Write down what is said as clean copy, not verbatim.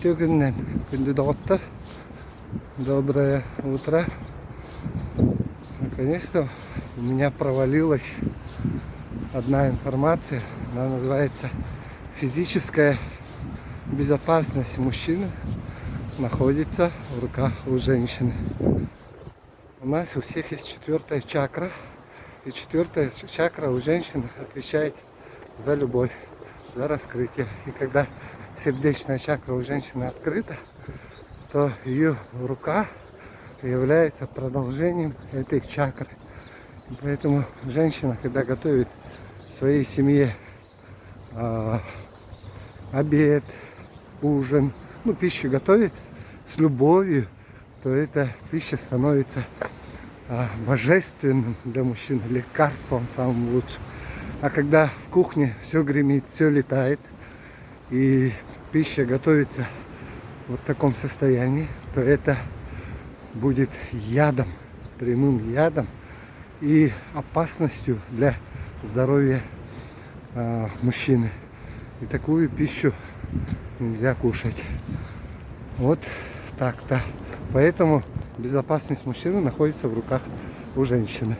Тюгенен, доктор. Доброе утро. Наконец-то у меня провалилась одна информация. Она называется «Физическая безопасность мужчины находится в руках у женщины». У нас у всех есть четвертая чакра. И четвертая чакра у женщин отвечает за любовь, за раскрытие. И когда сердечная чакра у женщины открыта, то ее рука является продолжением этой чакры. И поэтому женщина, когда готовит своей семье обед, ужин, пищу готовит с любовью, то эта пища становится божественным для мужчин, лекарством самым лучшим. А когда в кухне все гремит, все летает, и пища готовится в таком состоянии, то это будет ядом, прямым ядом и опасностью для здоровья мужчины. И такую пищу нельзя кушать. Вот так-то. Поэтому безопасность мужчины находится в руках у женщины.